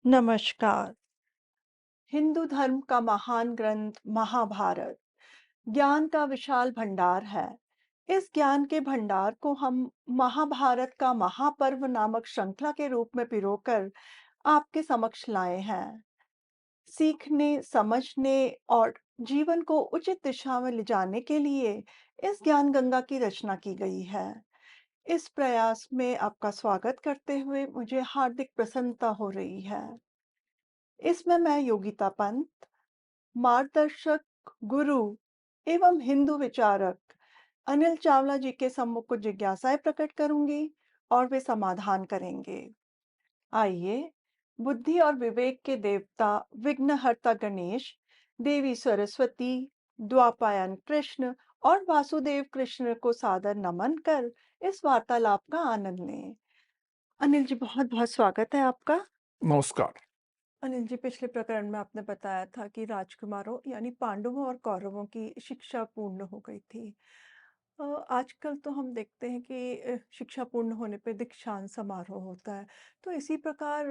नमस्कार। हिंदू धर्म का महान ग्रंथ महाभारत ज्ञान का विशाल भंडार है। इस ज्ञान के भंडार को हम महाभारत का महापर्व नामक श्रृंखला के रूप में पिरोकर आपके समक्ष लाए हैं। सीखने, समझने और जीवन को उचित दिशा में ले जाने के लिए इस ज्ञान गंगा की रचना की गई है। इस प्रयास में आपका स्वागत करते हुए मुझे हार्दिक प्रसन्नता हो रही है। इसमें मैं योगिता पंत, मार्गदर्शक, गुरु एवं हिंदू विचारक अनिल चावला जी के सम्मुख कुछ जिज्ञासाएं प्रकट करूंगी और वे समाधान करेंगे। आइए, बुद्धि और विवेक के देवता विघ्नहर्ता गणेश, देवी सरस्वती, द्वापायन कृष्ण और वासुदेव कृष्ण को सादर नमन कर इस वार्तालाप का आनंद लें। अनिल जी, बहुत बहुत स्वागत है आपका। नमस्कार। अनिल जी, पिछले प्रकरण में आपने बताया था कि राजकुमारों यानी पांडवों और कौरवों की शिक्षा पूर्ण हो गई थी। आजकल तो हम देखते हैं कि शिक्षा पूर्ण होने पे दीक्षांत समारोह होता है। तो इसी प्रकार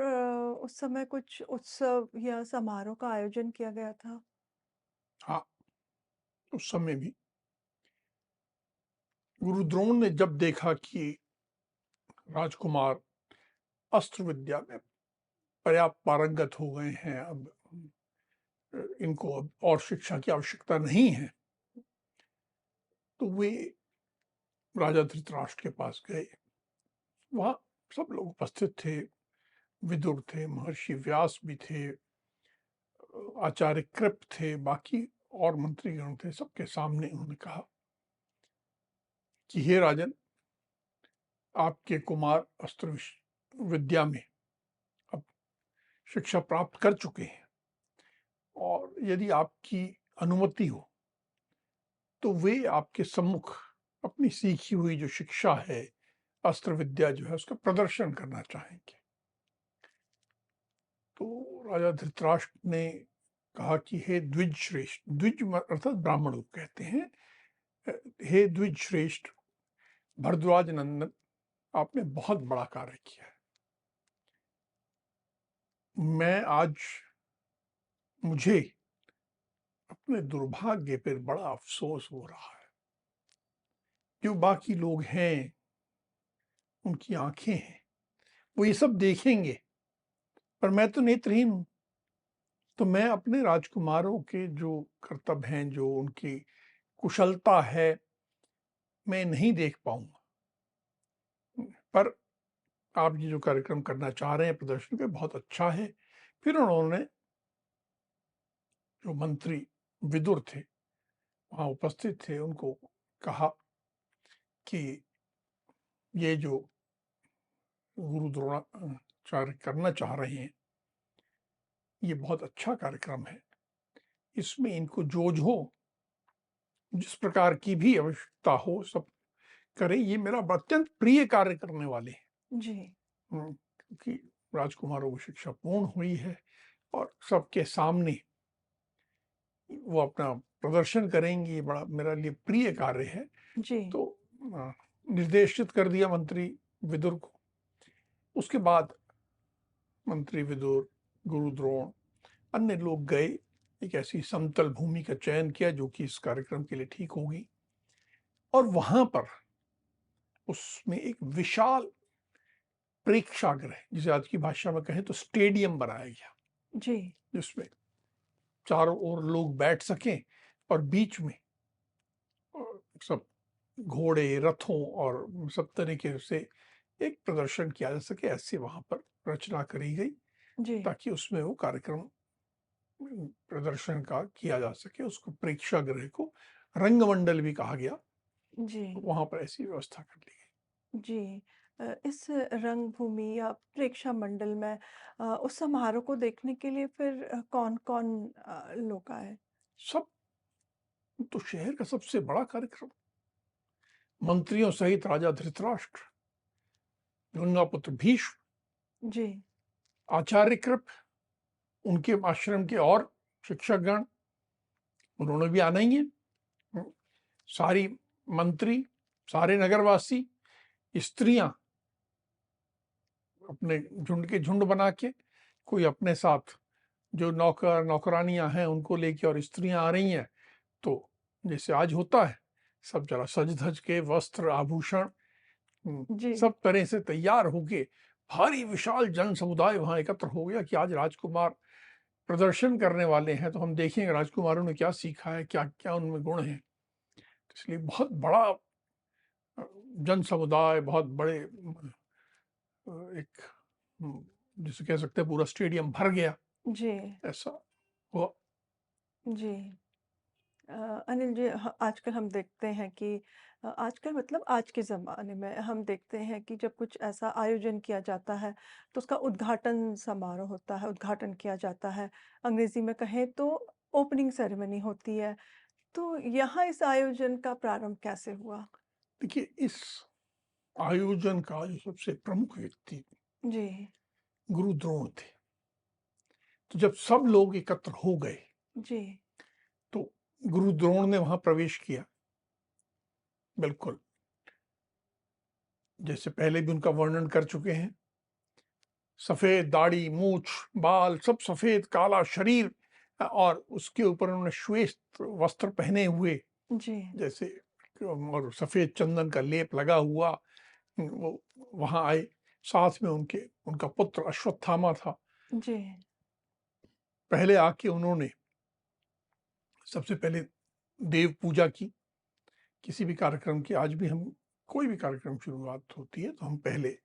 उस समय कुछ उत्सव या समारोह का आयोजन किया गया था। हाँ, उस समय भी गुरु द्रोण ने जब देखा कि राजकुमार अस्त्र विद्या में पर्याप्त पारंगत हो गए हैं, अब इनको अब और शिक्षा की आवश्यकता नहीं है, तो वे राजा धृतराष्ट्र के पास गए। वहाँ सब लोग उपस्थित थे, विदुर थे, महर्षि व्यास भी थे, आचार्य कृप थे, बाकी और मंत्रीगण थे। सबके सामने उन्होंने कहा कि हे राजन, आपके कुमार अस्त्र विद्या में अब शिक्षा प्राप्त कर चुके हैं, और यदि आपकी अनुमति हो तो वे आपके सम्मुख अपनी सीखी हुई जो शिक्षा है, अस्त्र विद्या जो है, उसका प्रदर्शन करना चाहेंगे। तो राजा धृतराष्ट्र ने कहा कि हे द्विज श्रेष्ठ, द्विज अर्थात ब्राह्मण लोग कहते हैं, हे द्विज श्रेष्ठ, भरद्वाज नंदन, आपने बहुत बड़ा कार्य किया है। मैं आज, मुझे अपने दुर्भाग्य पर बड़ा अफसोस हो रहा है। जो बाकी लोग हैं, उनकी आंखें हैं, वो ये सब देखेंगे, पर मैं तो नेत्रहीन हूं। तो मैं अपने राजकुमारों के जो कर्तव्य हैं, जो उनकी कुशलता है, मैं नहीं देख पाऊंगा। पर आप ये जो कार्यक्रम करना चाह रहे हैं प्रदर्शन के, बहुत अच्छा है। फिर उन्होंने, जो मंत्री विदुर थे वहां उपस्थित थे, उनको कहा कि ये जो गुरु द्रोणाचार्य करना चाह रहे हैं, ये बहुत अच्छा कार्यक्रम है। इसमें इनको जो जिस प्रकार की भी आवश्यकता हो, सब करें। ये मेरा अत्यंत प्रिय कार्य करने वाले हैं। जी। क्योंकि राजकुमारों की शिक्षा पूर्ण हुई है और सबके सामने वो अपना प्रदर्शन करेंगे, ये बड़ा मेरा लिए प्रिय कार्य है। जी। तो निर्देशित कर दिया मंत्री विदुर को। उसके बाद मंत्री विदुर, गुरु द्रोण, अन्य लोग गए। एक ऐसी समतल भूमि का चयन किया जो कि इस कार्यक्रम के लिए ठीक होगी, और वहां पर उसमें एक विशाल प्रेक्षागृह, जिसे आज की भाषा में कहें तो स्टेडियम, बनाया गया, जी। जिसमें चारों ओर लोग बैठ सकें और बीच में सब घोड़े, रथों और सब तरीके से एक प्रदर्शन किया जा सके, ऐसे वहां पर रचना करी गई, जी। ताकि उसमें वो कार्यक्रम प्रदर्शन का किया जा सके। उसको प्रेक्षागृह को रंगमंडल भी कहा गया। जी। तो वहां पर ऐसी व्यवस्था कर ली जी। इस रंगभूमि या प्रेक्षा मंडल में उस समारोह को देखने के लिए फिर कौन-कौन लोग आए? गई। सब, तो शहर का सबसे बड़ा कार्यक्रम, मंत्रियों सहित राजा धृतराष्ट्र, गंगापुत्र भीष्म, जी। आचार्य कृप, उनके आश्रम के और शिक्षकगण, उन्होंने भी आना ही है। सारी मंत्री, सारे नगरवासी, स्त्रियां अपने झुंड के झुंड बना के, कोई अपने साथ जो नौकर नौकरानियां हैं उनको लेके और स्त्रियां आ रही हैं, तो जैसे आज होता है, सब जरा सज धज के वस्त्र आभूषण जी, सब तरह से तैयार होके भारी विशाल जन समुदाय वहां एकत्र हो गया कि आज राजकुमार प्रदर्शन करने वाले हैं, तो हम देखेंगे राजकुमारों ने क्या सीखा है, क्या क्या उनमें गुण हैं। इसलिए बहुत बड़ा जन समुदाय, बहुत बड़े एक जिसे कह सकते हैं पूरा स्टेडियम भर गया, जी, ऐसा हुआ। जी। अनिल जी, आजकल हम देखते हैं कि आजकल मतलब आज के ज़माने में हम देखते हैं कि जब कुछ ऐसा आयोजन किया जाता है, तो उसका उद्घाटन समारोह होता है, उद्घाटन किया जाता है। अंग्रेज़ी में कहें तो ओपनिंग सेरेमनी होती है। तो यहाँ इस आयोजन का प्रारंभ कैसे हुआ? देखिए, इस आयोजन का जो सबसे प्रमुख व्यक्ति जी, गुरु द्रोण थे। तो जब सब लोग एकत्र हो गए, जी, तो गुरु द्रोण ने वहां प्रवेश किया। बिल्कुल, जैसे पहले भी उनका वर्णन कर चुके हैं, सफेद दाढ़ी, मूछ, बाल सब सफेद, काला शरीर, और उसके ऊपर उन्होंने श्वेत वस्त्र पहने हुए, जी, जैसे और सफेद चंदन का लेप लगा हुआ, वो वहां आए। साथ में उनके उनका पुत्र अश्वत्थामा था। जी, पहले आके उन्होंने सबसे पहले देव पूजा की। किसी भी कार्यक्रम की, आज भी हम कोई भी कार्यक्रम शुरुआत होती है तो हम पहले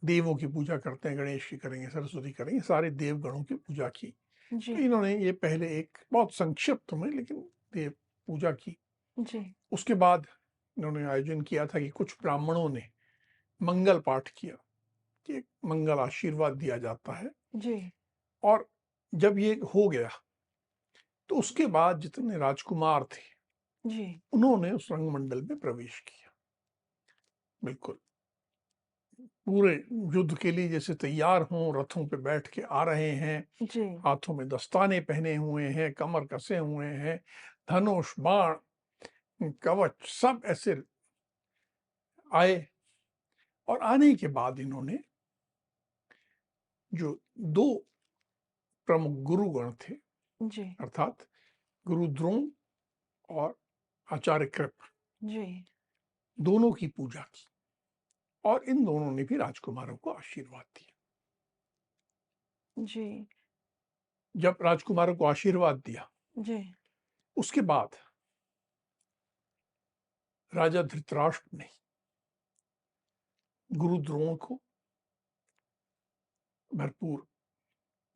देवों की पूजा करते हैं, गणेश की करेंगे, सरस्वती करेंगे, सारे देवगणों की पूजा की। जी, तो इन्होंने ये पहले एक बहुत संक्षिप्त में लेकिन देव पूजा की। जी, उसके बाद इन्होंने आयोजन किया था कि कुछ ब्राह्मणों ने मंगल पाठ किया कि एक मंगल आशीर्वाद दिया जाता है। जी, और जब ये हो गया, तो उसके बाद जितने राजकुमार थे जी, उन्होंने उस रंगमंडल में प्रवेश किया। बिल्कुल पूरे युद्ध के लिए जैसे तैयार हों, रथों पे बैठ के आ रहे हैं, जी, हाथों में दस्ताने पहने हुए हैं, कमर कसे हुए हैं, धनुष, बाण, कवच सब ऐसे आए। और आने के बाद इन्होंने जो दो प्रमुख गुरुगण थे, जी, अर्थात गुरु द्रोण और आचार्य कृप, जी, दोनों की पूजा की, और इन दोनों ने भी राजकुमारों को आशीर्वाद दिया। जी, जब राजकुमारों को आशीर्वाद दिया, जी, उसके बाद राजा धृतराष्ट्र ने गुरु द्रोण को भरपूर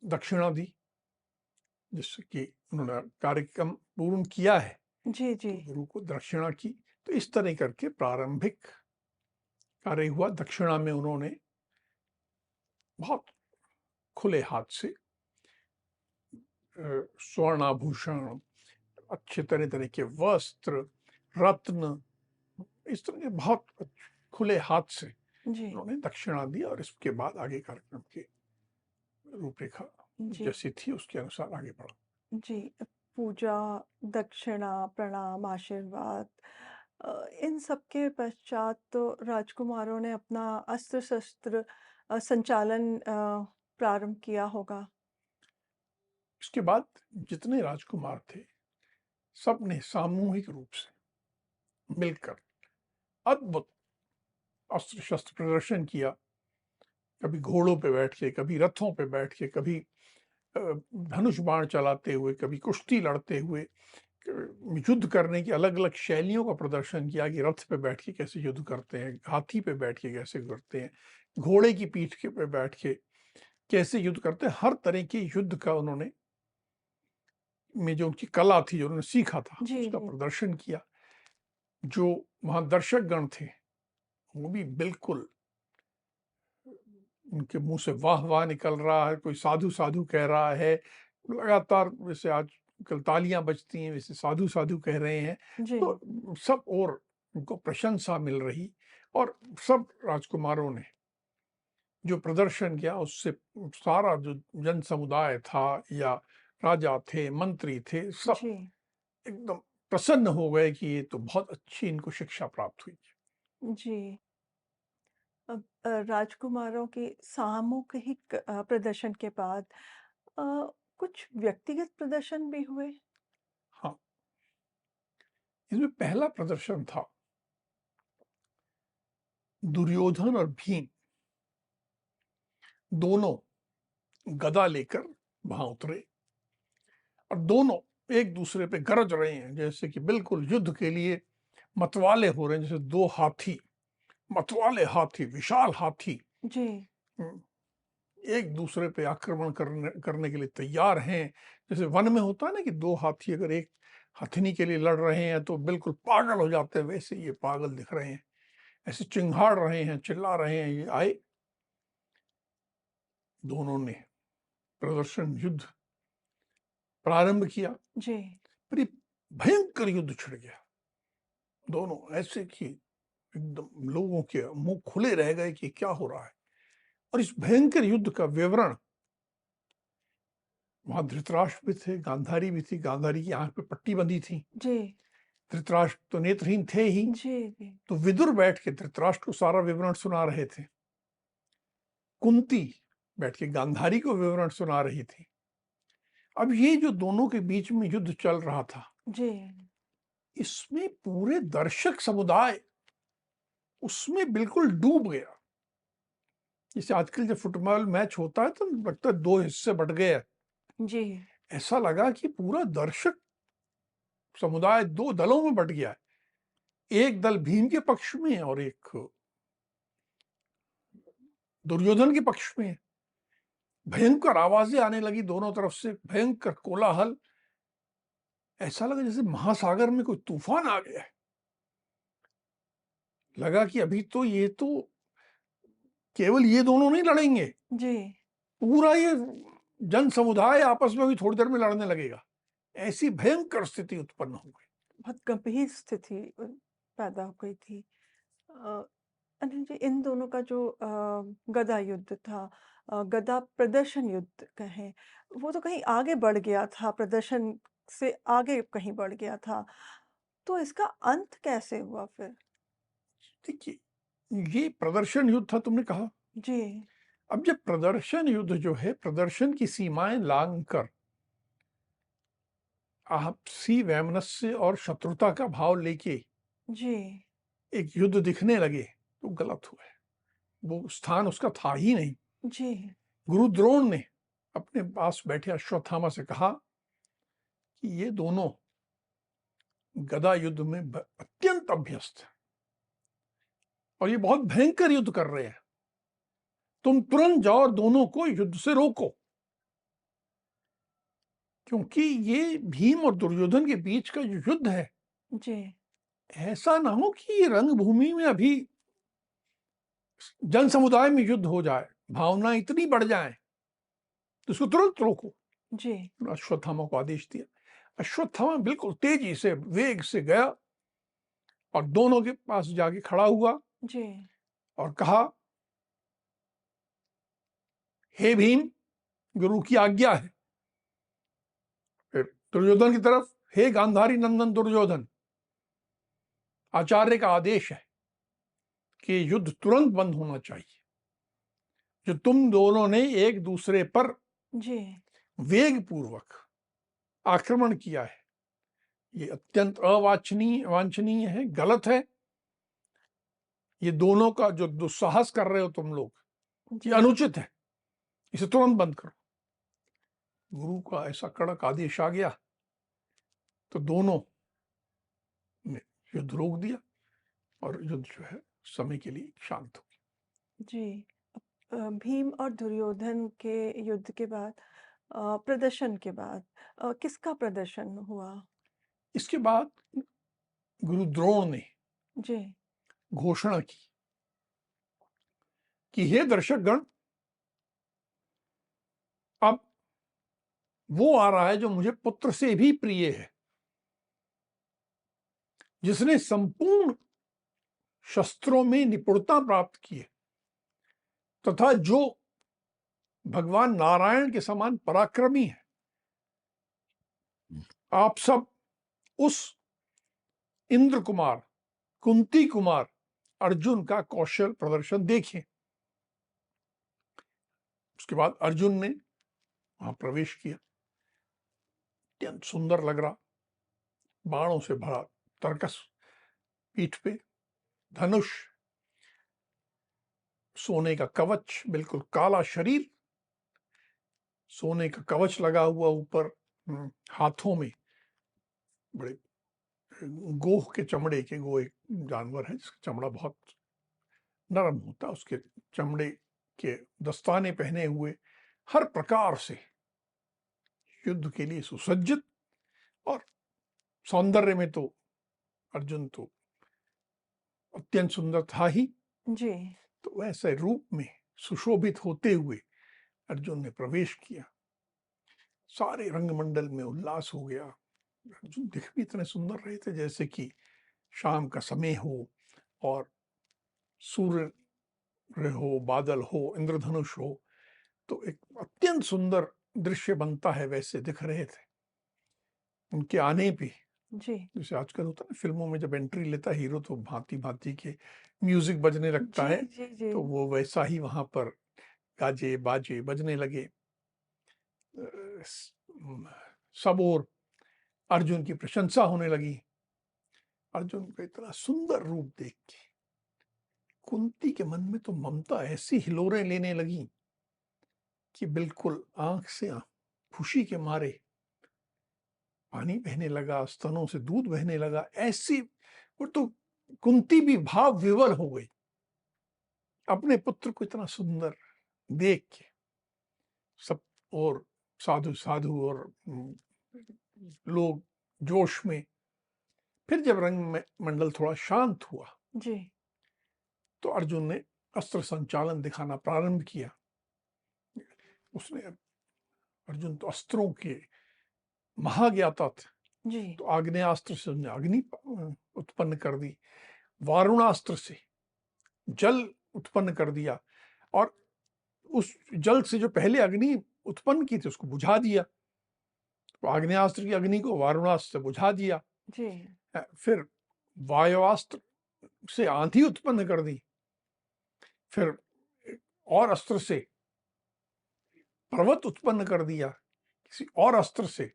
दक्षिणा दी, जिससे कि उन्होंने कार्यक्रम पूर्ण किया है, जी, जी, तो गुरु को दक्षिणा की। तो इस तरह करके प्रारंभिक कार्य हुआ। दक्षिणा में उन्होंने बहुत खुले हाथ से स्वर्ण आभूषण, अच्छे तरह तरह के वस्त्र, रत्न, इस तरह के बहुत खुले हाथ से जी, उन्होंने दक्षिणा दी। और इसके बाद आगे कार्यक्रम की रूपरेखा जी, जैसी थी उसके अनुसार आगे बढ़ा। जी। पूजा, दक्षिणा, प्रणाम, आशीर्वाद, इन सब के पश्चात तो राजकुमारों ने अपना अस्त्र-शस्त्र संचालन प्रारंभ किया होगा। इसके बाद जितने राजकुमार थे, सबने सामूहिक रूप से मिलकर अद्भुत अस्त्र शस्त्र प्रदर्शन किया। कभी घोड़ों पे बैठ के, कभी रथों पे बैठ के, कभी धनुष बाण चलाते हुए, कभी कुश्ती लड़ते हुए, युद्ध करने की अलग अलग शैलियों का प्रदर्शन किया कि रथ पे बैठ के कैसे युद्ध करते हैं, हाथी पे बैठ के कैसे करते हैं, घोड़े की पीठ के पे बैठ के कैसे युद्ध करते हैं। हर तरह के युद्ध का उन्होंने में जो उनकी कला थी, जो उन्होंने सीखा था, जी, उसका जी, प्रदर्शन किया। जो वहां दर्शक गण थे, वो भी बिल्कुल, उनके मुंह से वाह वाह निकल रहा है, कोई साधु साधु कह रहा है, लगातार वैसे आजकल तालियां बजती हैं, वैसे साधु साधु कह रहे हैं। जी, तो सब और उनको प्रशंसा मिल रही। और सब राजकुमारों ने जो प्रदर्शन किया, उससे सारा जो जन समुदाय था या राजा थे, मंत्री थे, सब जी। एकदम प्रसन्न हो गए कि ये तो बहुत अच्छी इनको शिक्षा प्राप्त हुई। जी। राजकुमारों के सामूहिक प्रदर्शन के बाद अ, कुछ व्यक्तिगत प्रदर्शन भी हुए? हाँ, इसमें पहला प्रदर्शन था दुर्योधन और भीम दोनों गदा लेकर वहां उतरे और दोनों एक दूसरे पे गरज रहे हैं, जैसे कि बिल्कुल युद्ध के लिए मतवाले हो रहे हैं, जैसे दो हाथी, मतवाले हाथी, विशाल हाथी जी, हम्म, एक दूसरे पे आक्रमण करने करने के लिए तैयार हैं। जैसे वन में होता है ना कि दो हाथी अगर एक हथनी के लिए लड़ रहे हैं तो बिल्कुल पागल हो जाते हैं, वैसे ये पागल दिख रहे हैं, ऐसे चिंघाड़ रहे हैं, चिल्ला रहे हैं। ये आए, दोनों ने प्रदर्शन युद्ध प्रारंभ किया, जी, फिर ये भयंकर युद्ध छिड़ गया। दोनों ऐसे कि एकदम लोगों के मुंह खुले रह गए कि क्या हो रहा है। और इस भयंकर युद्ध का विवरण, वहां धृतराष्ट्र भी थे, गांधारी भी थी, गांधारी की आंख पे पट्टी बंधी थी, जी, धृतराष्ट्र तो नेत्रहीन थे ही। जी, जी, तो विदुर बैठ के धृतराष्ट्र को सारा विवरण सुना रहे थे, कुंती बैठ के गांधारी को विवरण सुना रही थी। अब ये जो दोनों के बीच में युद्ध चल रहा था, जी, इसमें पूरे दर्शक समुदाय उसमें बिल्कुल डूब गया। जैसे आजकल जब फुटबॉल मैच होता है तो लगता है दो हिस्से बट गए हैं। जी, ऐसा लगा कि पूरा दर्शक समुदाय दो दलों में बट गया है, एक दल भीम के पक्ष में है और एक दुर्योधन के पक्ष में है। भयंकर आवाजें आने लगी दोनों तरफ से, भयंकर कोलाहल। ऐसा लगा जैसे महासागर में कोई तूफान आ गया है। लगा कि अभी तो ये तो केवल ये दोनों नहीं लड़ेंगे, जी, पूरा ये जन समुदाय आपस में भी थोड़ी देर में लड़ने लगेगा। ऐसी भयंकर स्थिति उत्पन्न हो गई। बहुत गंभीर स्थिति पैदा हो गई थी। अ, अनिल जी, इन दोनों का जो गदा युद्ध था, गदा प्रदर्शन युद्ध कहें, वो तो कहीं आगे बढ़ गया था, प्रदर्शन से आगे कहीं बढ़ गया था। तो इसका अंत कैसे हुआ फिर? देखिए, ये प्रदर्शन युद्ध था तुमने कहा। जी, अब जब प्रदर्शन युद्ध जो है, प्रदर्शन की सीमाएं लांघ कर आपसी वैमनस्य और शत्रुता का भाव लेके जी, एक युद्ध दिखने लगे तो गलत हुआ है। वो स्थान उसका था ही नहीं। जी, गुरु द्रोण ने अपने पास बैठे अश्वत्थामा से कहा कि ये दोनों गदा युद्ध में अत्यंत अभ्यस्त है और ये बहुत भयंकर युद्ध कर रहे हैं, तुम तुरंत जाओ और दोनों को युद्ध से रोको, क्योंकि ये भीम और दुर्योधन के बीच का जो युद्ध है, जी, ऐसा ना हो कि ये रंगभूमि में अभी जन समुदाय में युद्ध हो जाए, भावना इतनी बढ़ जाए, तो इसको तुरंत रोको। जी, अश्वत्थामा को आदेश दिया। अश्वत्थामा बिल्कुल तेजी से वेग से गया और दोनों के पास जाके खड़ा हुआ जी, और कहा, हे भीम, गुरु की आज्ञा है। फिर दुर्योधन की तरफ, हे गांधारी नंदन दुर्योधन, आचार्य का आदेश है कि युद्ध तुरंत बंद होना चाहिए। जो तुम दोनों ने एक दूसरे पर जी, वेग पूर्वक आक्रमण किया है, ये अत्यंत अवांछनीय वांछनीय है, गलत है। ये दोनों का जो दुस्साहस कर रहे हो तुम लोग, ये जी, अनुचित है, इसे तुरंत बंद करो। गुरु का ऐसा कड़क आदेश आ गया तो दोनों ने युद्ध रोक दिया और युद्ध जो है समय के लिए शांत हो जी। भीम और दुर्योधन के युद्ध के बाद, प्रदर्शन के बाद, किसका प्रदर्शन हुआ? गया। इसके बाद गुरु द्रोण ने जी, घोषणा की कि हे दर्शकगण, अब वो आ रहा है जो मुझे पुत्र से भी प्रिय है, जिसने संपूर्ण शस्त्रों में निपुणता प्राप्त की है तथा जो भगवान नारायण के समान पराक्रमी है। आप सब उस इंद्र कुमार, कुंती कुमार अर्जुन का कौशल प्रदर्शन देखें। उसके बाद अर्जुन ने वहां प्रवेश किया। अत्यंत सुंदर लग रहा, बाणों से भरा तरकस पीठ पे, धनुष, सोने का कवच, बिल्कुल काला शरीर, सोने का कवच लगा हुआ ऊपर, हाथों में बड़े गोह के चमड़े के, गोह एक जानवर है जिसका चमड़ा बहुत नरम होता है, उसके चमड़े के दस्ताने पहने हुए, हर प्रकार से युद्ध के लिए सुसज्जित। और सौंदर्य में तो अर्जुन तो अत्यंत सुंदर था ही। जी। तो वैसे रूप में सुशोभित होते हुए अर्जुन ने प्रवेश किया। सारे रंगमंडल में उल्लास हो गया। अर्जुन दिख भी इतने सुंदर रहे थे जैसे कि शाम का समय हो और सूर्य हो, बादल हो, इंद्रधनुष हो, तो एक अत्यंत सुंदर दृश्य बनता है, वैसे दिख रहे थे। उनके आने पे, जी। जैसे आजकल होता है ना फिल्मों में, जब एंट्री लेता है हीरो तो भांति भांति के म्यूजिक बजने लगता जी, है, जी, जी। तो वो वैसा ही वहां पर गाजे बाजे बजने लगे। सब ओर अर्जुन की प्रशंसा होने लगी। अर्जुन का इतना सुंदर रूप देख के कुंती के मन में तो ममता ऐसी हिलोरें लेने लगी कि बिल्कुल आंख से खुशी के मारे पानी बहने लगा, स्तनों से दूध बहने लगा। ऐसी वो तो कुंती भी भाव विवल हो गई अपने पुत्र को इतना सुंदर देख के। सब और साधु साधु और लोग जोश में। फिर जब रंग मंडल थोड़ा शांत हुआ जी। तो अर्जुन ने अस्त्र संचालन दिखाना प्रारंभ किया। उसने, अर्जुन तो अस्त्रों के महाज्ञाता थे, जी। तो आग्नेयास्त्र से उसने अग्नि उत्पन्न कर दी, वारुणास्त्र से जल उत्पन्न कर दिया, और उस जल से जो पहले अग्नि उत्पन्न की थी उसको बुझा दिया। तो आग्नेयास्त्र की अग्नि को वारुणास्त्र से बुझा दिया। जी। फिर वायुआस्त्र से आंधी उत्पन्न कर दी। फिर और अस्त्र से पर्वत उत्पन्न कर दिया, किसी और अस्त्र से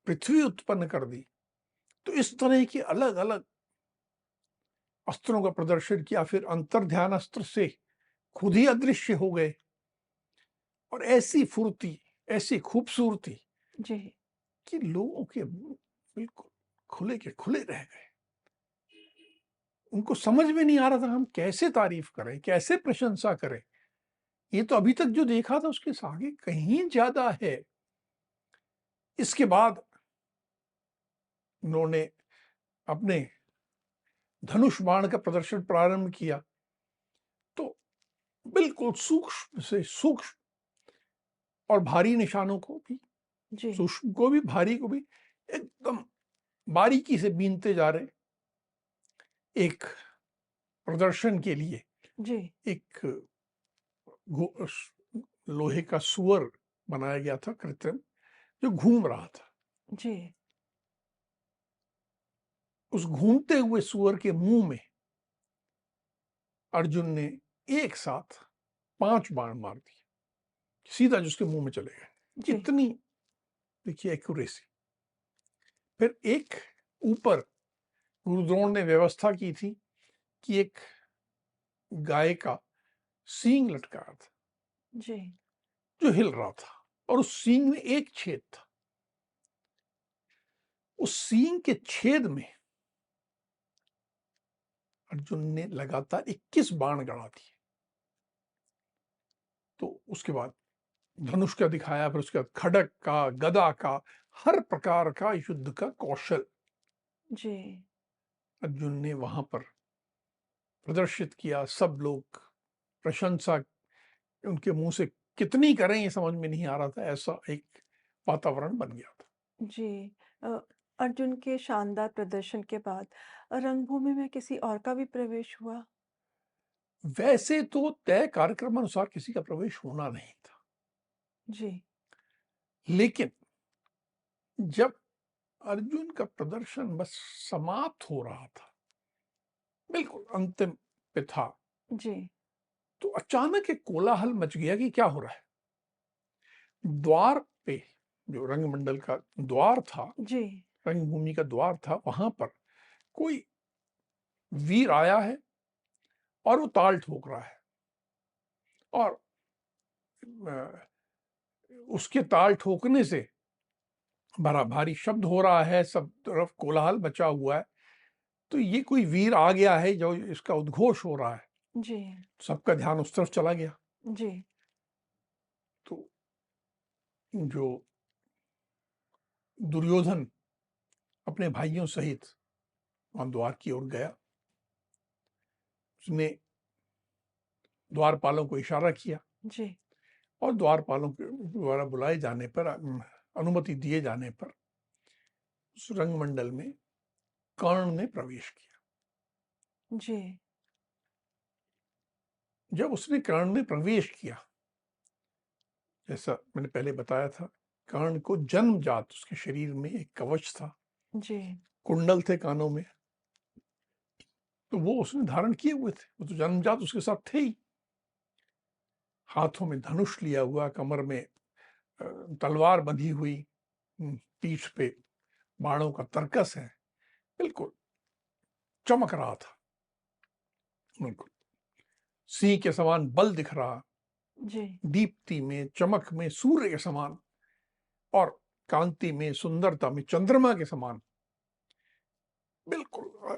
पृथ्वी उत्पन्न कर दी। तो इस तरह के अलग अलग अस्त्रों का प्रदर्शन किया। फिर अंतर्ध्यान अस्त्र से खुद ही अदृश्य हो गए, और ऐसी फुर्ती, ऐसी खूबसूरती जी। कि लोगों के मुंह बिल्कुल खुले के खुले रह गए। उनको समझ में नहीं आ रहा था हम कैसे तारीफ करें, कैसे प्रशंसा करें। ये तो अभी तक जो देखा था उसके आगे कहीं ज्यादा है। इसके बाद उन्होंने अपने धनुष बाण का प्रदर्शन प्रारंभ किया। तो बिल्कुल सूक्ष्म से सूक्ष्म और भारी निशानों को भी, जी। सूक्ष्म को भी भारी को भी एकदम बारीकी से बीनते जा रहे। एक प्रदर्शन के लिए जी। एक लोहे का सुअर बनाया गया था कृत्रिम, जो घूम रहा था। जी। उस घूमते हुए सुअर के मुंह में अर्जुन ने एक साथ 5 बाण मार दिए, सीधा जिसके मुंह में चले गए। जी। इतनी देखिए एक्यूरेसी। फिर एक ऊपर गुरुद्रोण ने व्यवस्था की थी कि एक गाय का सींग लटकाया था जी। जो हिल रहा था, और उस सींग में एक छेद था। उस सींग के छेद में अर्जुन ने लगातार 21 बाण गड़ा दिए। तो उसके बाद धनुष का दिखाया, फिर उसके बाद खड़ग का, गदा का, हर प्रकार का युद्ध का कौशल जी। अर्जुन ने वहां पर प्रदर्शित किया। सब लोग प्रशंसा उनके मुंह से कितनी करें ये समझ में नहीं आ रहा था, ऐसा एक वातावरण बन गया था। जी। अर्जुन के शानदार प्रदर्शन के बाद रंगभूमि में किसी और का भी प्रवेश हुआ? वैसे तो तय कार्यक्रम अनुसार किसी का प्रवेश होना नहीं था, जी। लेकिन जब अर्जुन का प्रदर्शन बस समाप्त हो रहा था, बिल्कुल अंतिम पे था, जी, तो अचानक एक कोलाहल मच गया कि क्या हो रहा है। द्वार पे, जो रंगमंडल का द्वार था, जी, रंगभूमि का द्वार था, वहां पर कोई वीर आया है और वो ताल ठोक रहा है, और अ, उसके ताल ठोकने से बड़ा भारी शब्द हो रहा है, सब तरफ कोलाहल मचा हुआ है। तो ये कोई वीर आ गया है, जो इसका उद्घोष हो रहा है। जी, सबका ध्यान उस तरफ चला गया। जी, तो जो दुर्योधन अपने भाइयों सहित वहां द्वार की ओर गया, उसने द्वारपालों को इशारा किया, जी, और द्वारपालों के द्वारा बुलाए जाने पर, अनुमति दिए जाने पर, उस रंगमंडल में कर्ण ने प्रवेश किया। जी, जब उसने कर्ण ने प्रवेश किया, जैसा मैंने पहले बताया था, कर्ण को जन्मजात उसके शरीर में एक कवच था, जी, कुंडल थे कानों में, तो वो उसने धारण किए हुए थे, वो तो जन्मजात उसके साथ थे ही। हाथों में धनुष लिया हुआ, कमर में तलवार बंधी हुई, पीठ पे बाणों का तरकस है, बिल्कुल चमक रहा था, बिल्कुल सिंह के समान बल दिख रहा, जी, दीप्ति में, चमक में सूर्य के समान, और कांति में, सुंदरता में चंद्रमा के समान, बिल्कुल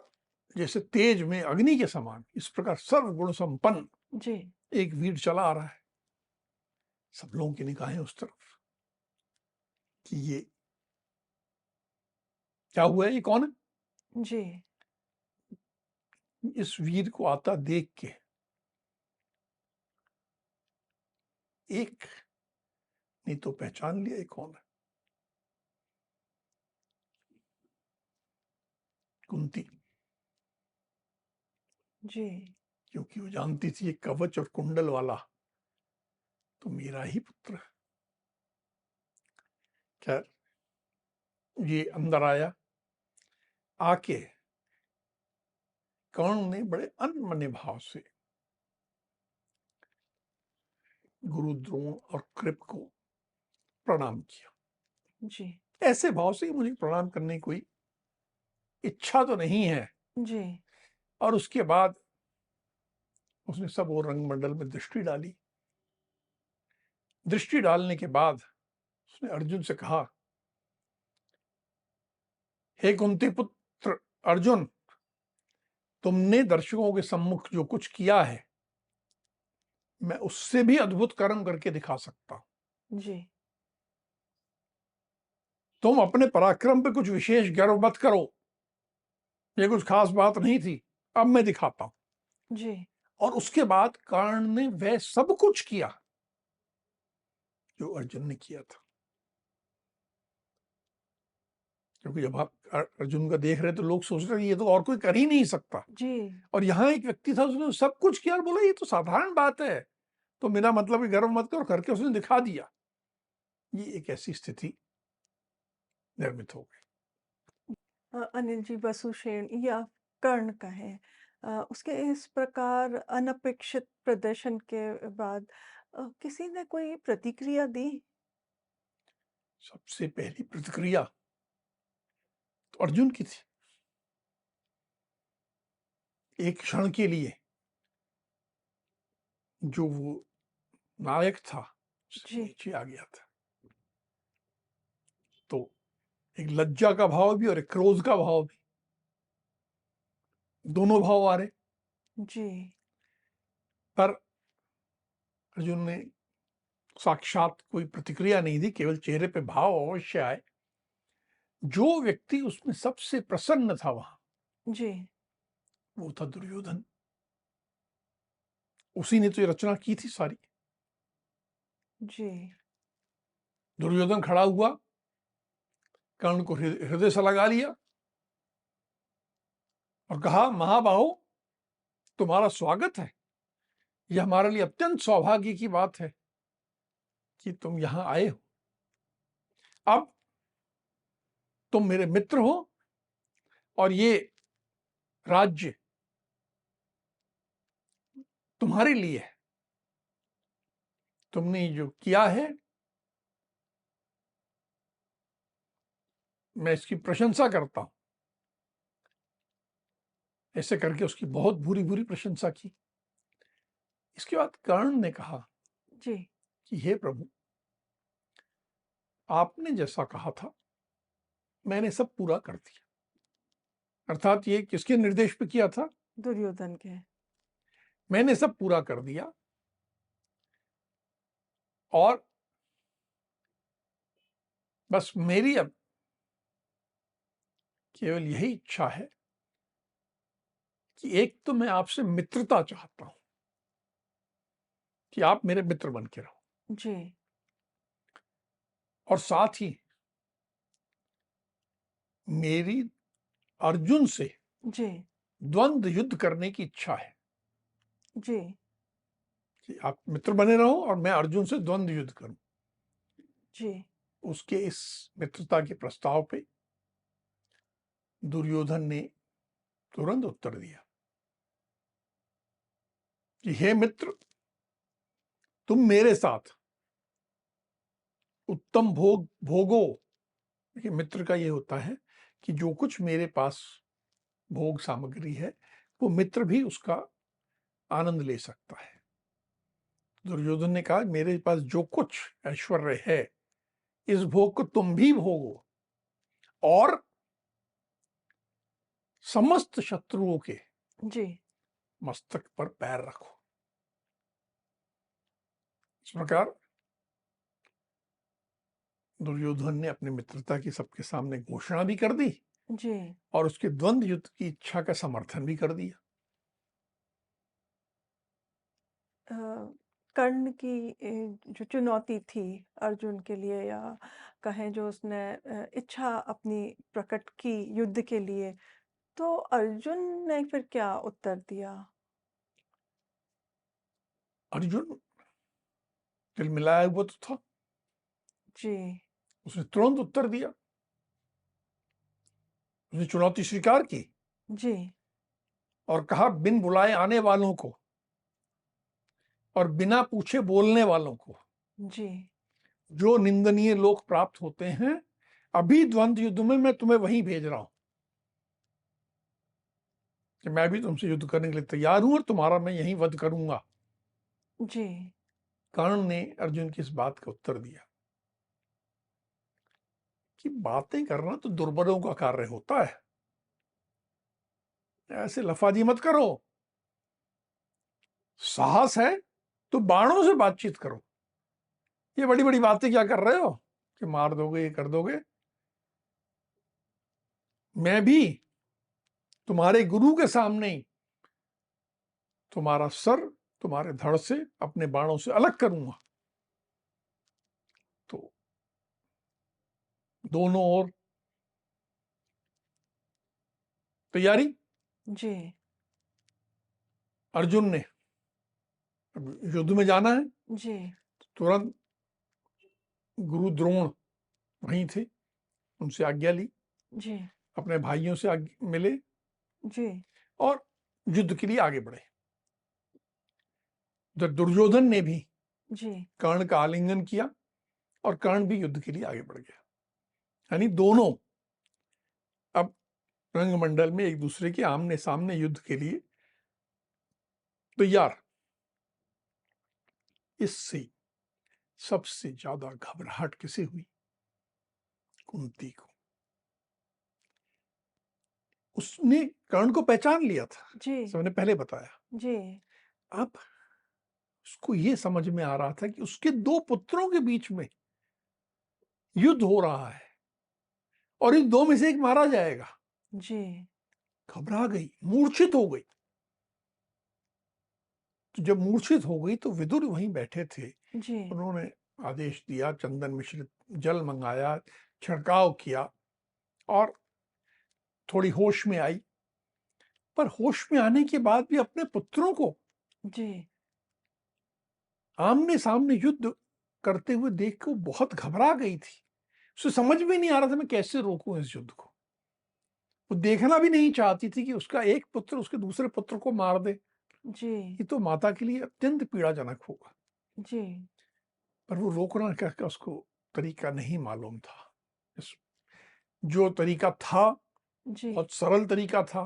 जैसे तेज में अग्नि के समान, इस प्रकार सर्वगुण संपन्न जी, एक वीर चला आ रहा है। सब लोगों की निगाहें उस तरफ कि ये क्या हुआ है, ये कौन है। जी, इस वीर को आता देख के एक ने तो पहचान लिया ये कौन है, कुंती, जी, क्योंकि वो जानती थी ये कवच और कुंडल वाला तो मेरा ही पुत्र है। खैर, ये अंदर आया, आके कर्ण ने बड़े अनमने भाव से गुरु द्रोण और कृप को प्रणाम किया। जी, ऐसे भाव से मुझे प्रणाम करने की कोई इच्छा तो नहीं है। जी, और उसके बाद उसने सब और रंगमंडल में दृष्टि डाली। दृष्टि डालने के बाद उसने अर्जुन से कहा, हे कुंती पुत्र अर्जुन, तुमने दर्शकों के सम्मुख जो कुछ किया है, मैं उससे भी अद्भुत कर्म करके दिखा सकता हूं। जी, तुम अपने पराक्रम पे कुछ विशेष गर्व मत करो, ये कुछ खास बात नहीं थी, अब मैं दिखाता हूं। जी, और उसके बाद कर्ण ने वह सब कुछ किया जो अर्जुन ने किया था। क्योंकि जब आप अर्जुन का देख रहे तो लोग सोच रहे ये तो और कोई कर ही नहीं सकता, जी, और यहाँ एक व्यक्ति था उसने सब कुछ किया और बोला ये तो साधारण बात है, तो मेरा मतलब गर्व मत करो, करके उसने दिखा दिया। ये एक ऐसी स्थिति निर्मित हो गई। अनिल जी, वसुसेन या कर्ण कहें, उसके इस प्रकार अनपेक्षित प्रदर्शन के बाद किसी ने कोई प्रतिक्रिया दी? सबसे पहली प्रतिक्रिया तो अर्जुन की थी। एक क्षण के लिए जो वो नायक था उससे जी, नीचे आ गया था, तो एक लज्जा का भाव भी और एक क्रोध का भाव भी, दोनों भाव आ रहे। जी, पर अर्जुन ने साक्षात कोई प्रतिक्रिया नहीं दी, केवल चेहरे पे भाव अवश्य आए। जो व्यक्ति उसमें सबसे प्रसन्न था वहां, जी, वो था दुर्योधन। उसी ने तो ये रचना की थी सारी। जी, दुर्योधन खड़ा हुआ, कर्ण को हृदय से लगा लिया और कहा, महाबाहो, तुम्हारा स्वागत है। यह हमारे लिए अत्यंत सौभाग्य की बात है कि तुम यहां आए हो। अब तुम मेरे मित्र हो, और ये राज्य तुम्हारे लिए है। तुमने जो किया है मैं इसकी प्रशंसा करता हूं। ऐसे करके उसकी बहुत बुरी बुरी प्रशंसा की। इसके बाद कर्ण ने कहा जी। कि हे प्रभु, आपने जैसा कहा था मैंने सब पूरा कर दिया। अर्थात ये किसके निर्देश पे किया था? दुर्योधन के। मैंने सब पूरा कर दिया और बस मेरी अब केवल यही इच्छा है कि एक तो मैं आपसे मित्रता चाहता हूं कि आप मेरे मित्र बन के रहो, जी। और साथ ही मेरी अर्जुन से जी। द्वंद्व युद्ध करने की इच्छा है जी। कि आप मित्र बने रहो और मैं अर्जुन से द्वंद्व युद्ध करूं। जी। उसके इस मित्रता के प्रस्ताव पे दुर्योधन ने तुरंत उत्तर दिया कि हे मित्र, तुम मेरे साथ उत्तम भोगो। देखिए, मित्र का ये होता है कि जो कुछ मेरे पास भोग सामग्री है वो मित्र भी उसका आनंद ले सकता है। दुर्योधन ने कहा मेरे पास जो कुछ ऐश्वर्य है इस भोग को तुम भी भोगो और समस्त शत्रुओं के जी। मस्तक पर पैर रखो। इस प्रकार दुर्योधन ने अपनी मित्रता की सबके सामने घोषणा भी कर दी जी। और उसके द्वंद्व युद्ध की इच्छा का समर्थन भी कर दिया। अ, कर्ण की जो चुनौती थी अर्जुन के लिए, या कहें जो उसने इच्छा अपनी प्रकट की युद्ध के लिए, तो अर्जुन ने फिर क्या उत्तर दिया? अर्जुन तिलमिलाया हुआ तो था, जी। उसने तुरंत उत्तर दिया। उसने चुनौती स्वीकार की जी। और कहा बिन बुलाए आने वालों को और बिना पूछे बोलने वालों को जी। जो निंदनीय लोक प्राप्त होते हैं, अभी द्वंद्व युद्ध में मैं तुम्हें वहीं भेज रहा हूं कि मैं भी तुमसे युद्ध करने के लिए तैयार हूं और तुम्हारा मैं यहीं वध करूंगा। जी। कर्ण ने अर्जुन की इस बात का उत्तर दिया कि बातें करना तो दुर्बलों का कार्य होता है, ऐसे लफाजी मत करो। साहस है तो बाणों से बातचीत करो, ये बड़ी बड़ी बातें क्या कर रहे हो कि मार दोगे, ये कर दोगे। मैं भी तुम्हारे गुरु के सामने ही तुम्हारा सर तुम्हारे धड़ से अपने बाणों से अलग करूंगा। तो दोनों ओर तैयारी। जी। अर्जुन ने युद्ध में जाना है, जी। तुरंत गुरु द्रोण वहीं थे, उनसे आज्ञा ली, जी। अपने भाइयों से मिले जी। और युद्ध के लिए आगे बढ़े। दुर्योधन ने भी जी। कर्ण का आलिंगन किया और कर्ण भी युद्ध के लिए आगे बढ़ गया। यानी दोनों अब रंगमंडल में एक दूसरे के आमने सामने युद्ध के लिए तैयार। इससे सबसे ज्यादा घबराहट किसे हुई? कुंती को। उसने कर्ण को पहचान लिया था, जी। सबने पहले बताया। जी। अब उसको यह समझ में आ रहा था कि उसके दो पुत्रों के बीच में युद्ध हो रहा है और इन दो में से एक मारा जाएगा। जी। घबरा गई, मूर्छित हो गई। तो जब मूर्छित हो गई तो विदुर वहीं बैठे थे, जी। उन्होंने आदेश दिया, चंदन मिश्रित जल मंगाया, छिड़काव किया और थोड़ी होश में आई। पर होश में आने के बाद भी अपने पुत्रों को जी। आमने सामने युद्ध करते हुए देख के वो बहुत घबरा गई थी। उसे समझ में नहीं आ रहा था मैं कैसे रोकूं इस युद्ध को। वो देखना भी नहीं चाहती थी कि उसका एक पुत्र उसके दूसरे पुत्र को मार दे। जी, ये तो माता के लिए अत्यंत पीड़ाजनक होगा। जी, पर वो रोकना का उसको तरीका नहीं मालूम था। इस जो तरीका था, जी, बहुत सरल तरीका था।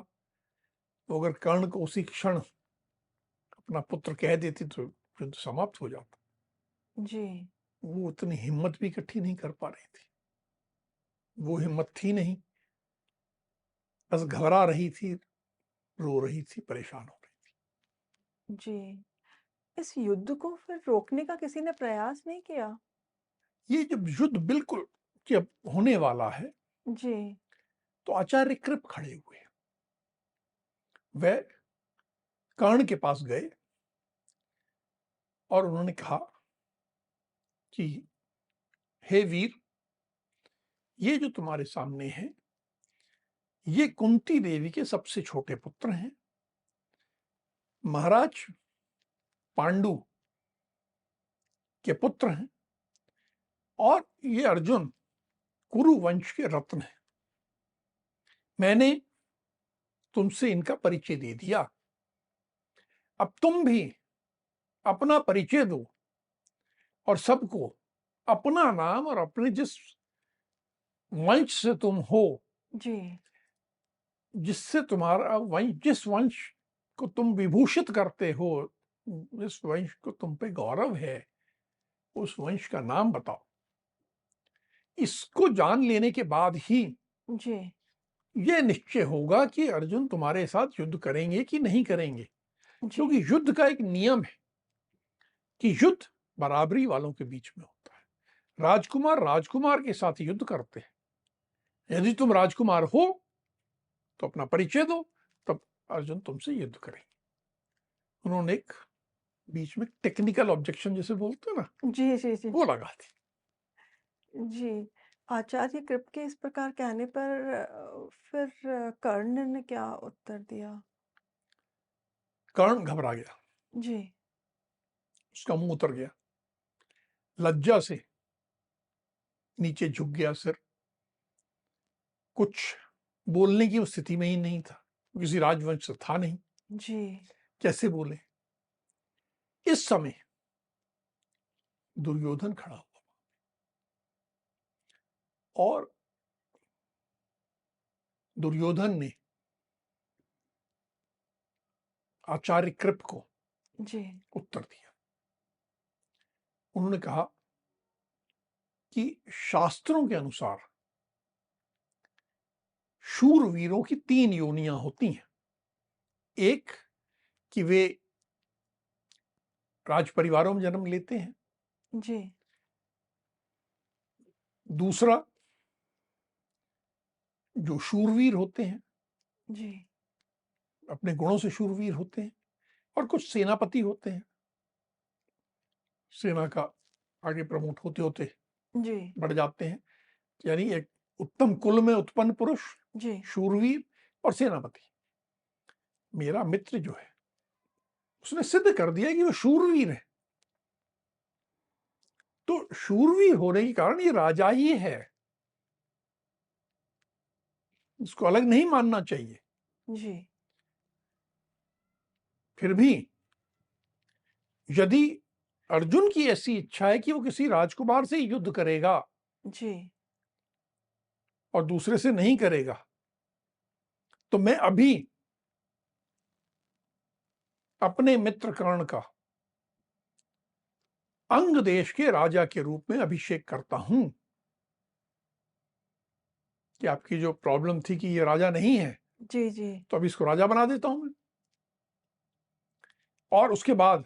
वो अगर कर्ण को उसी क्षण अपना पुत्र कह देती तो युद्ध समाप्त हो जाता। जी, वो उतनी हिम्मत भी इकट्ठी नहीं कर पा रही थी। वो हिम्मत थी नहीं, बस घबरा रही थी, रो रही थी, परेशान हो रही जी। इस युद्ध को फिर रोकने का किसी ने प्रयास नहीं किया? थी। ये जब युद्ध बिल्कुल जब होने वाला है, जी, तो आचार्य कृप खड़े हुए। वह कर्ण के पास गए और उन्होंने कहा कि हे वीर, ये जो तुम्हारे सामने है, ये कुंती देवी के सबसे छोटे पुत्र हैं। महाराज पांडु के पुत्र हैं और ये अर्जुन कुरु वंश के रत्न हैं। मैंने तुमसे इनका परिचय दे दिया। अब तुम भी अपना परिचय दो और सबको अपना नाम और अपने जिस वंश से तुम हो, जी, जिससे तुम्हारा वंश, जिस वंश को तुम विभूषित करते हो, जिस वंश को तुम पे गौरव है, उस वंश का नाम बताओ। इसको जान लेने के बाद ही जी, यह निश्चय होगा कि अर्जुन तुम्हारे साथ युद्ध करेंगे कि नहीं करेंगे। जी, क्योंकि युद्ध का एक नियम है कि युद्ध बराबरी वालों के बीच में होता है। राजकुमार राजकुमार के साथ युद्ध करते हैं। यदि तुम राजकुमार हो तो अपना परिचय दो, तब अर्जुन तुमसे युद्ध करेंगे। उन्होंने एक बीच में टेक्निकल ऑब्जेक्शन जिसे बोलते हैं ना, जी, जी, जी, वो लगा दी। जी। आचार्य कृप के इस प्रकार कहने पर फिर कर्ण ने क्या उत्तर दिया? कर्ण घबरा गया, जी, उसका मुंह उतर गया, लज्जा से नीचे झुक गया सिर। कुछ बोलने की वो स्थिति में ही नहीं था, किसी राजवंश से था नहीं, जी, कैसे बोले। इस समय दुर्योधन खड़ा हुआ और दुर्योधन ने आचार्य कृप को जी, उत्तर दिया। उन्होंने कहा कि शास्त्रों के अनुसार शूरवीरों की 3 योनियां होती हैं। एक कि वे राज परिवारों में जन्म लेते हैं। जी, दूसरा, जो शूरवीर होते हैं, जी, अपने गुणों से शूरवीर होते हैं। और कुछ सेनापति होते हैं, सेना का आगे प्रमोट होते होते जी, बढ़ जाते हैं। यानी एक उत्तम कुल में उत्पन्न पुरुष, जी, शूरवीर और सेनापति। मेरा मित्र जो है, उसने सिद्ध कर दिया कि वो शूरवीर है। तो शूरवीर होने के कारण ये राजा ही है, इसको अलग नहीं मानना चाहिए। जी, फिर भी यदि अर्जुन की ऐसी इच्छा है कि वो किसी राजकुमार से युद्ध करेगा जी, और दूसरे से नहीं करेगा, तो मैं अभी अपने मित्र कर्ण का अंग देश के राजा के रूप में अभिषेक करता हूं। कि आपकी जो प्रॉब्लम थी कि ये राजा नहीं है, जी, जी, तो अभी इसको राजा बना देता हूं मैं। और उसके बाद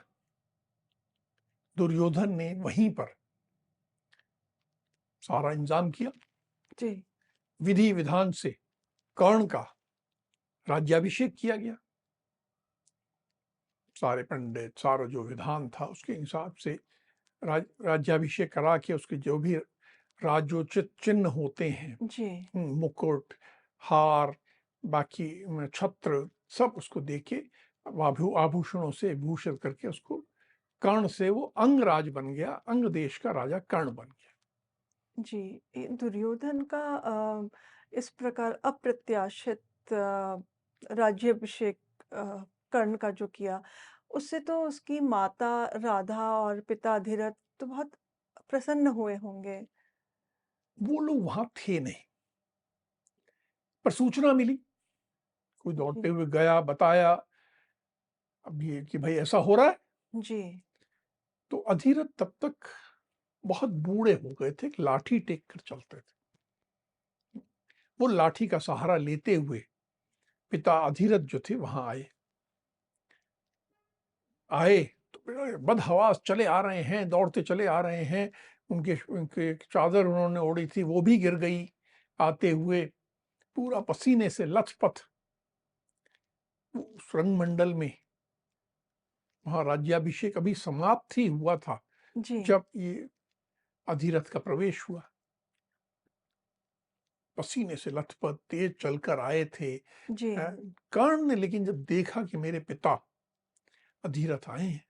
दुर्योधन ने वहीं पर सारा इंतजाम किया। जी, विधि विधान से कर्ण का राज्याभिषेक किया गया। सारे पंडित, सारा जो विधान था उसके हिसाब से राज्याभिषेक करा के उसके जो भी राजोचित चिन्ह होते हैं, जी, मुकुट, हार, बाकी छत्र, सब उसको देके आभूषणों से भूषित करके उसको कर्ण से वो अंगराज बन गया। अंग देश का राजा कर्ण बन गया। जी। दुर्योधन का इस प्रकार अप्रत्याशित राज्याभिषेक कर्ण का जो किया, उससे तो उसकी माता राधा और पिता अधिरथ तो बहुत प्रसन्न हुए होंगे। वो लोग वहां थे नहीं, पर सूचना मिली, कोई दौड़ते जी, हुए गया, बताया अब ये कि भाई ऐसा हो रहा है। जी, तो अधिरथ तब तक बहुत बूढ़े हो गए थे, एक लाठी टेक कर चलते थे। वो लाठी का सहारा लेते हुए पिता अधिरथ जो थे वहां आए। आए तो बदहवास चले आ रहे हैं, दौड़ते चले आ रहे हैं। उनके उनके एक चादर उन्होंने ओढ़ी थी, वो भी गिर गई आते हुए, पूरा पसीने से लथपथ। उस रंग मंडल में वहां राज्याभिषेक अभी समाप्त ही हुआ था जी, जब ये अधिरथ का प्रवेश हुआ। पसीने से लथपथ तेज चलकर आए थे। जी, कर्ण ने लेकिन जब देखा कि मेरे पिता अधिरथ आए हैं,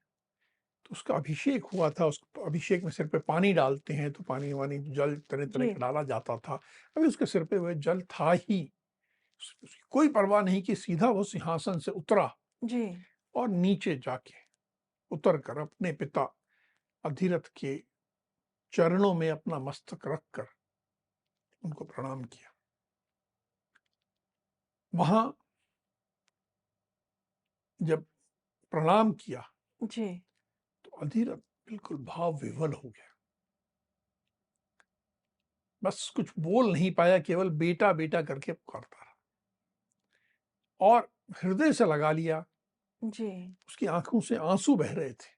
तो उसका अभिषेक हुआ था। उस अभिषेक में सिर पे पानी डालते हैं, तो पानी वानी जल तरह तरह जी, का डाला जाता था। अभी उसके सिर पे वह जल था ही, उसकी कोई परवाह नहीं कि सीधा वो सिंहासन से उतरा जी, और नीचे जाके उतर कर अपने पिता अधिरथ के चरणों में अपना मस्तक रखकर उनको प्रणाम किया। वहां जब प्रणाम किया जी, तो अधिरथ बिल्कुल भाव विह्वल हो गया। बस कुछ बोल नहीं पाया, केवल बेटा बेटा करके पुकारता रहा और हृदय से लगा लिया। जी, उसकी आंखों से आंसू बह रहे थे।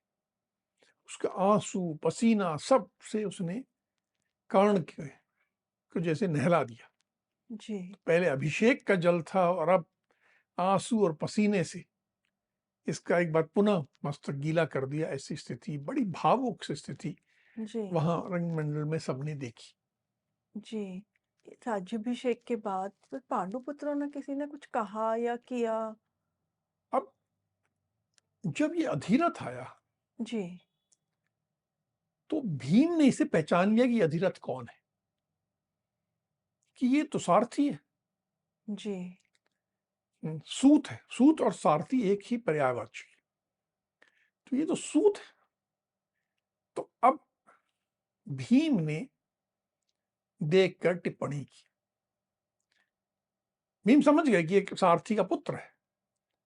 उसका आंसू पसीना सब से उसने कर्ण के को जैसे नहला दिया। जी। पहले अभिषेक का जल था और अब आंसू और पसीने से इसका एक बार पुनः मस्तक गीला कर दिया। ऐसी स्थिति, बड़ी भावुक सी स्थिति जी, वहां रंगमंडल में सबने देखी। जी। राज्याभिषेक के बाद फिर पांडुपुत्रों ने किसी ने कुछ कहा या किया? अब जब ये अधिरथ आया जी, तो भीम ने इसे पहचान लिया कि ये अधिरथ कौन है, कि ये तो सारथी है। जी, सूत है, सूत और सारथी एक ही पर्यायवाची, तो ये तो सूत है। तो अब भीम ने देखकर टिप्पणी की। भीम समझ गए कि एक सारथी का पुत्र है।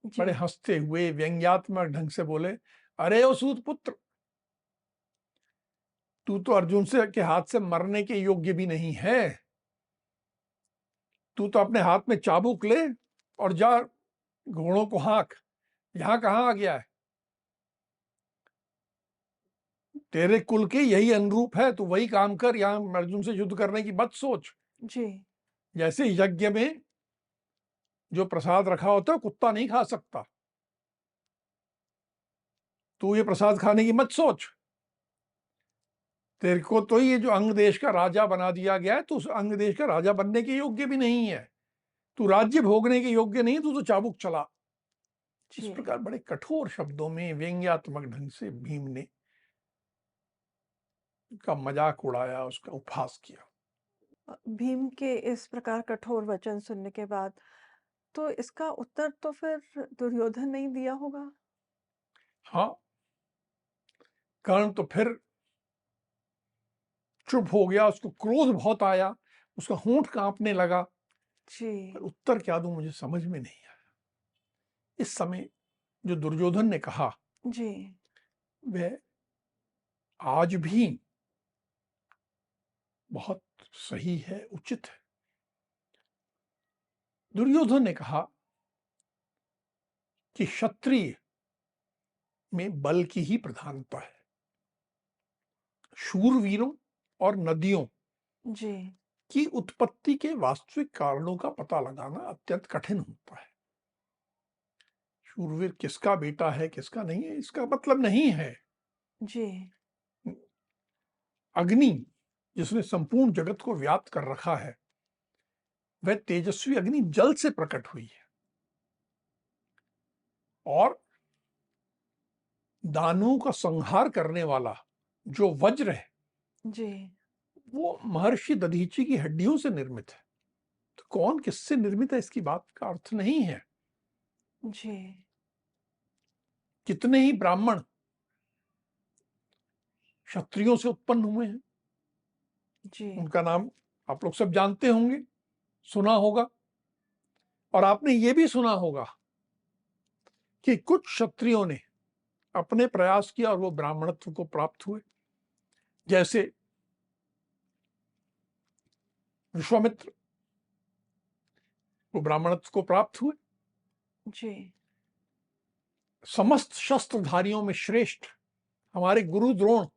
जी, बड़े हंसते हुए व्यंग्यात्मक ढंग से बोले, अरे ओ सूत पुत्र, तू तो अर्जुन से के हाथ से मरने के योग्य भी नहीं है। तू तो अपने हाथ में चाबुक ले और जा घोड़ों को हाँक। यहां कहां आ गया है? तेरे कुल के यही अनुरूप है, तू वही काम कर। यहां अर्जुन से युद्ध करने की मत सोच। जी, जैसे यज्ञ में जो प्रसाद रखा होता है कुत्ता नहीं खा सकता, तू ये प्रसाद खाने की मत सोच। तेरे को तो ये जो अंग देश का राजा बना दिया गया है, तू उस अंग देश का राजा बनने के योग्य भी नहीं है। तू राज्य भोगने के योग्य नहीं, तू तो चाबुक चला। इस जी। प्रकार बड़े कठोर शब्दों में व्यंग्यात्मक ढंग से भीम ने का मजाक उड़ाया, उसका उपहास किया। भीम के इस प्रकार कठोर वचन सुनने के बाद तो इसका उत्तर तो फिर दुर्योधन ने ही दिया होगा? हाँ, कर्ण तो फिर चुप हो गया, उसको क्रोध बहुत आया, उसका होंठ कांपने लगा। पर जी, उत्तर क्या दूं मुझे समझ में नहीं आया। इस समय जो दुर्योधन ने कहा जी, वह आज भी बहुत सही है, उचित है। दुर्योधन ने कहा कि क्षत्रिय में बल की ही प्रधानता है। शूरवीरों और नदियों जी, की उत्पत्ति के वास्तविक कारणों का पता लगाना अत्यंत कठिन होता है। शूरवीर किसका बेटा है किसका नहीं है इसका मतलब नहीं है। जी, अग्नि जिसने संपूर्ण जगत को व्याप्त कर रखा है, वह तेजस्वी अग्नि जल से प्रकट हुई है। और दानवों का संहार करने वाला जो वज्र है, जी, वो महर्षि दधीची की हड्डियों से निर्मित है। तो कौन किससे निर्मित है इसकी बात का अर्थ नहीं है। जी, कितने ही ब्राह्मण क्षत्रियों से उत्पन्न हुए हैं, जी, उनका नाम आप लोग सब जानते होंगे, सुना होगा। और आपने ये भी सुना होगा कि कुछ क्षत्रियों ने अपने प्रयास किया और वो ब्राह्मणत्व को प्राप्त हुए, जैसे विश्वामित्र, वो ब्राह्मणत्व को प्राप्त हुए। जी, समस्त शस्त्रधारियों में श्रेष्ठ हमारे गुरु द्रोण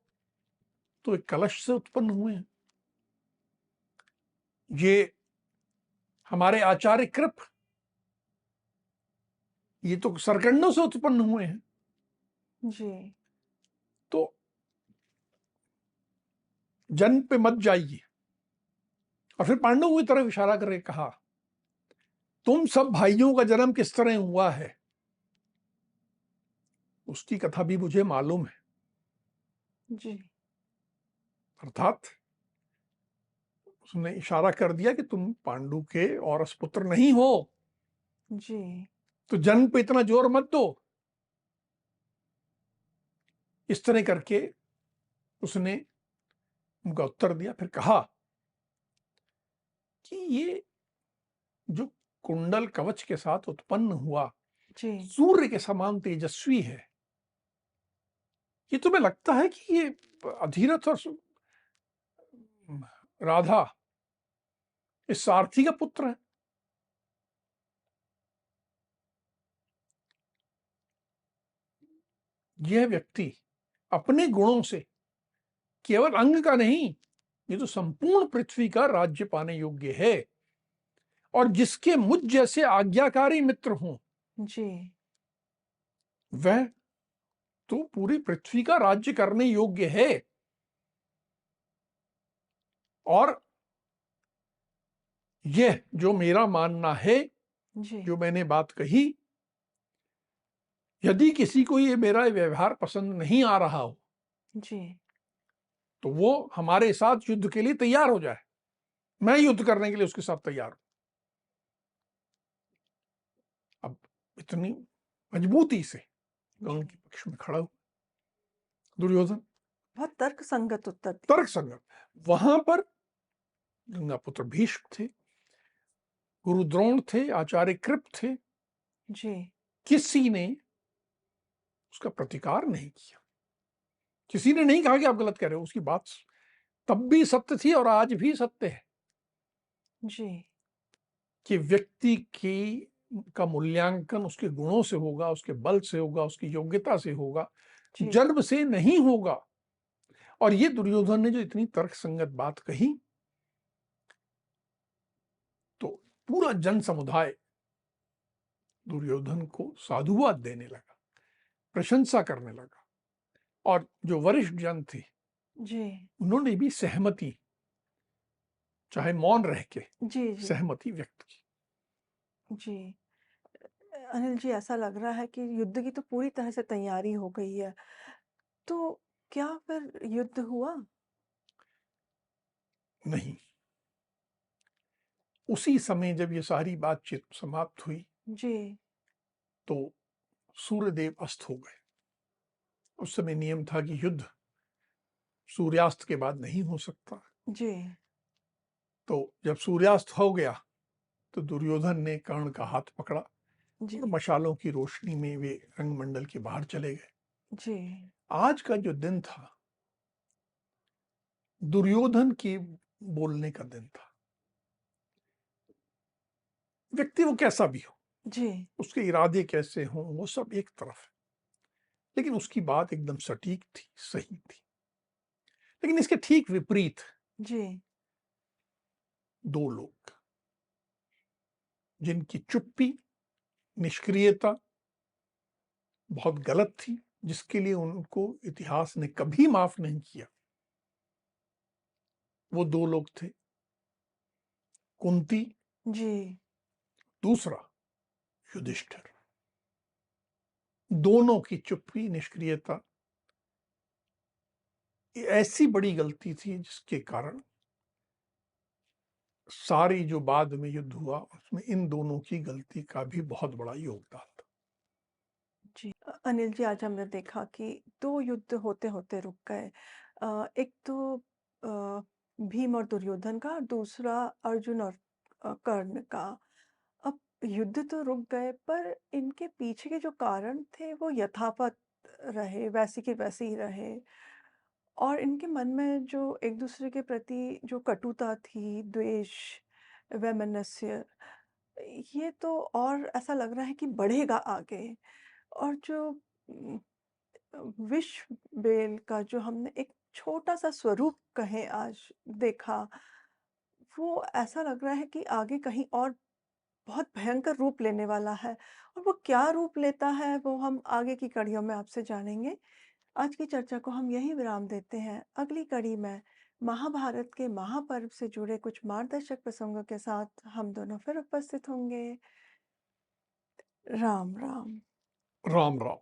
तो एक कलश से उत्पन्न हुए हैं। ये हमारे आचार्य कृप, ये तो सरकंडों से उत्पन्न हुए हैं। जी, तो जन्म पे मत जाइए। और फिर पांडवों की तरफ इशारा करके कहा, तुम सब भाइयों का जन्म किस तरह हुआ है उसकी कथा भी मुझे मालूम है। जी, अर्थात उसने इशारा कर दिया कि तुम पांडु के औरस पुत्र नहीं हो, जी, तो जन्म पे इतना जोर मत दो। इस तरह करके उसने उनका उत्तर दिया। फिर कहा कि ये जो कुंडल कवच के साथ उत्पन्न हुआ जी, सूर्य के समान तेजस्वी है, ये तुम्हें लगता है कि ये अधीरथ और राधा इस सारथी का पुत्र है? यह व्यक्ति अपने गुणों से केवल अंग का नहीं, ये तो संपूर्ण पृथ्वी का राज्य पाने योग्य है। और जिसके मुझ जैसे आज्ञाकारी मित्र हों, जी, वह तो पूरी पृथ्वी का राज्य करने योग्य है। और यह जो मेरा मानना है, जी, जो मैंने बात कही, यदि किसी को ये मेरा व्यवहार पसंद नहीं आ रहा हो जी, तो वो हमारे साथ युद्ध के लिए तैयार हो जाए। मैं युद्ध करने के लिए उसके साथ तैयार हूं। अब इतनी मजबूती से गौन के पक्ष में खड़ा हुआ दुर्योधन, बहुत तर्क संगत उत्तर दिया। तर्क संगत। वहां पर गंगापुत्र भीष्म थे, गुरु द्रोण थे, आचार्य कृप थे, जी, किसी ने उसका प्रतिकार नहीं किया। किसी ने नहीं कहा कि आप गलत कह रहे हो। उसकी बात तब भी सत्य थी और आज भी सत्य है जी, कि व्यक्ति की का मूल्यांकन उसके गुणों से होगा, उसके बल से होगा, उसकी योग्यता से होगा, जी, जन्म से नहीं होगा। और ये दुर्योधन ने जो इतनी तर्क संगत बात कही, तो पूरा जन समुदाय दुर्योधन को साधुवाद देने लगा, प्रशंसा करने लगा। और जो वरिष्ठ जन थे जी, उन्होंने भी सहमति, चाहे मौन रह के जी, जी, सहमति व्यक्त की। जी। अनिल जी, ऐसा लग रहा है कि युद्ध की तो पूरी तरह से तैयारी हो गई है। तो क्या फिर युद्ध हुआ? नहीं, उसी समय जब ये सारी बातचीत समाप्त हुई जी, तो सूर्यदेव अस्त हो गए। उस समय नियम था कि युद्ध सूर्यास्त के बाद नहीं हो सकता। जी, तो जब सूर्यास्त हो गया तो दुर्योधन ने कर्ण का हाथ पकड़ा जी, और मशालों की रोशनी में वे रंगमंडल के बाहर चले गए। जी, आज का जो दिन था, दुर्योधन के बोलने का दिन था। व्यक्ति वो कैसा भी हो, जी, उसके इरादे कैसे हों, वो सब एक तरफ है, लेकिन उसकी बात एकदम सटीक थी, सही थी। लेकिन इसके ठीक विपरीत जी, दो लोग जिनकी चुप्पी, निष्क्रियता बहुत गलत थी, जिसके लिए उनको इतिहास ने कभी माफ नहीं किया। वो दो लोग थे, कुंती, जी, दूसरा युधिष्ठिर। दोनों की चुप्पी, निष्क्रियता ऐसी बड़ी गलती थी जिसके कारण सारी जो बाद में युद्ध हुआ उसमें इन दोनों की गलती का भी बहुत बड़ा योगदान था। जी। अनिल जी, आज हमने देखा कि 2 युद्ध होते-होते रुक गए। एक तो भीम और दुर्योधन का, दूसरा अर्जुन और कर्ण का। अब युद्ध तो रुक गए, पर इनके पीछे के जो कारण थे वो यथावत रहे, वैसे के वैसे ही रहे। और इनके मन में जो एक-दूसरे के प्रति जो कटुता थी, द्वेष, वैमनस्य, ये तो और ऐसा लग रहा है कि बढ़ेगा आगे। और जो उम, विश्व बेल का जो हमने एक छोटा-सा स्वरूप कहें आज देखा, वो ऐसा लग रहा है कि आगे कहीं और बहुत भयंकर रूप लेने वाला है। और वो क्या रूप लेता है, वो हम आगे की कड़ियों में आपसे जानेंगे। आज की चर्चा को हम यहीं विराम देते हैं। अगली कड़ी में महाभारत के महापर्व से जुड़े कुछ मार्गदर्शक प्रसंगों के साथ हम दोनों फिर उपस्थित होंगे। राम, राम। राम राम।